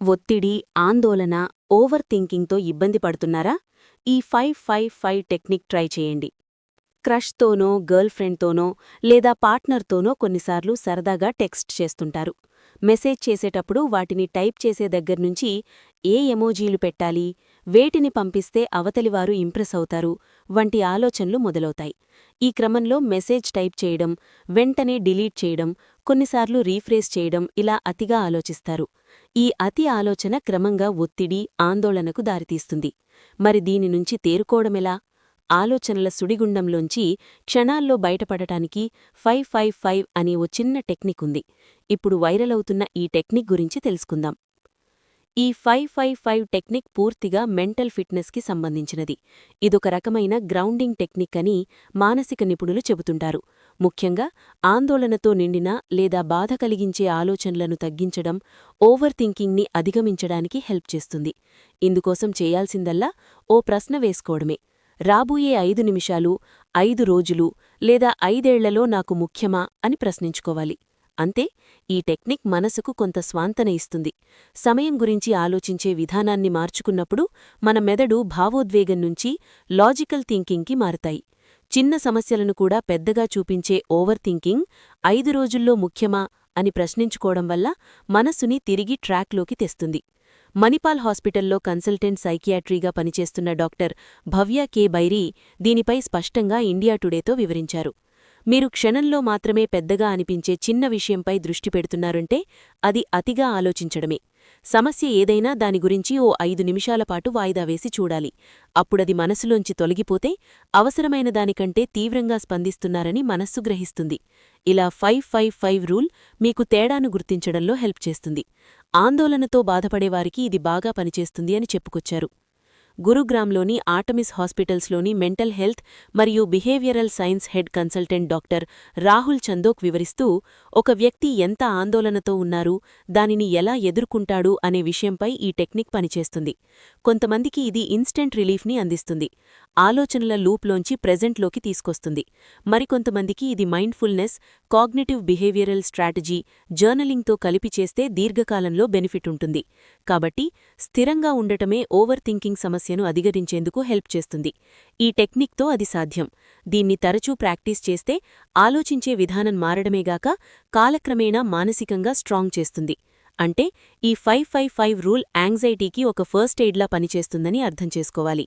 ఒత్తిడి, ఆందోళన, ఓవర్ థింకింగ్తో ఇబ్బంది పడుతున్నారా? ఈ 5-5-5 టెక్నిక్ ట్రై చేయండి. క్రష్తోనో, గర్ల్ఫ్రెండ్తోనో లేదా పార్ట్నర్తోనో కొన్నిసార్లు సరదాగా టెక్స్ట్ చేస్తుంటారు. మెసేజ్ చేసేటప్పుడు వాటిని టైప్ చేసే దగ్గర్నుంచి ఏ ఎమోజీలు పెట్టాలి, వేటిని పంపిస్తే అవతలివారు ఇంప్రెస్ అవుతారు వంటి ఆలోచనలు మొదలవుతాయి. ఈ క్రమంలో మెసేజ్ టైప్ చేయడం, వెంటనే డిలీట్ చేయడం, కొన్నిసార్లు రీఫ్రేజ్ చేయడం ఇలా అతిగా ఆలోచిస్తారు. ఈ అతి ఆలోచన క్రమంగా ఒత్తిడి, ఆందోళనకు దారితీస్తుంది. మరి దీని నుంచి తేరుకోవడమెలా? ఆలోచనల సుడిగుండంలోంచి క్షణాల్లో బయటపడటానికి 5-5-5 అనే ఓ చిన్న టెక్నిక్ ఉంది. ఇప్పుడు వైరల్ అవుతున్న ఈ టెక్నిక్ గురించి తెలుసుకుందాం. ఈ 5-5-5 టెక్నిక్ పూర్తిగా మెంటల్ ఫిట్నెస్కి సంబంధించినది. ఇదొక రకమైన గ్రౌండింగ్ టెక్నిక్ అని మానసిక నిపుణులు చెబుతుంటారు. ముఖ్యంగా ఆందోళనతో నిండిన లేదా బాధ కలిగించే ఆలోచనలను తగ్గించడం, ఓవర్ థింకింగ్ని అధిగమించడానికి హెల్ప్ చేస్తుంది. ఇందుకోసం చేయాల్సిందల్లా ఓ ప్రశ్న వేసుకోవడమే. రాబోయే 5 నిమిషాలు, 5 రోజులు లేదా 5 ఏళ్లలో నాకు ముఖ్యమా అని ప్రశ్నించుకోవాలి. అంతే. ఈ టెక్నిక్ మనసుకు కొంత స్వాంతన ఇస్తుంది. సమయం గురించి ఆలోచించే విధానాన్ని మార్చుకున్నప్పుడు మన మెదడు భావోద్వేగం నుంచి లాజికల్ థింకింగ్కి మారతాయి. చిన్న సమస్యలను కూడా పెద్దగా చూపించే ఓవర్ థింకింగ్ 5 రోజుల్లో ముఖ్యమా అని ప్రశ్నించుకోవడం వల్ల మనస్సుని తిరిగి ట్రాక్లోకి తెస్తుంది. మణిపాల్ హాస్పిటల్లో కన్సల్టెంట్ సైకియాట్రీగా పనిచేస్తున్న డాక్టర్ భవ్య కె బైరీ దీనిపై స్పష్టంగా ఇండియా టుడేతో వివరించారు. మీరు క్షణంలో మాత్రమే పెద్దగా అనిపించే చిన్న విషయంపై దృష్టి పెడుతున్నారంటే అది అతిగా ఆలోచించడమే. సమస్య ఏదైనా దాని గురించి ఓ 5 నిమిషాలపాటు వాయిదా వేసి చూడాలి. అప్పుడది మనసులోంచి తొలగిపోతే అవసరమైన దానికంటే తీవ్రంగా స్పందిస్తున్నారని మనస్సు గ్రహిస్తుంది. ఇలా 5-5-5 రూల్ మీకు తేడాను గుర్తించడంలో హెల్ప్ చేస్తుంది. ఆందోళనతో బాధపడేవారికి ఇది బాగా పనిచేస్తుంది అని చెప్పుకొచ్చారు. గురుగ్రామ్లోని ఆర్టమిస్ హాస్పిటల్స్లోని మెంటల్ హెల్త్ మరియు behavioural science head consultant doctor Rahul Chandok వివరిస్తూ, ఒక వ్యక్తి ఎంత ఆందోళనతో ఉన్నారు, దానిని ఎలా ఎదుర్కొంటాడు అనే విషయంపై ఈ టెక్నిక్ పనిచేస్తుంది. కొంతమందికి ఇది ఇన్స్టెంట్ రిలీఫ్ని అందిస్తుంది, ఆలోచనల లూప్లోంచి ప్రెజెంట్లోకి తీసుకొస్తుంది. మరికొంతమందికి ఇది మైండ్ఫుల్నెస్, కాగ్నిటివ్ బిహేవియరల్ స్ట్రాటజీ, జర్నలింగ్తో కలిపి చేస్తే దీర్ఘకాలంలో బెనిఫిట్ ఉంటుంది. కాబట్టి స్థిరంగా ఉండటమే ఓవర్ థింకింగ్ సమస్యను అధిగరించేందుకు హెల్ప్ చేస్తుంది. ఈ టెక్నిక్తో అది సాధ్యం. దీన్ని తరచూ ప్రాక్టీస్ చేస్తే ఆలోచించే విధానం మారడమేగాక కాలక్రమేణా మానసికంగా స్ట్రాంగ్ చేస్తుంది. అంటే ఈ 5-5-5 రూల్ యాంగ్జైటీకి ఒక ఫస్ట్ ఎయిడ్లా పనిచేస్తుందని అర్థం చేసుకోవాలి.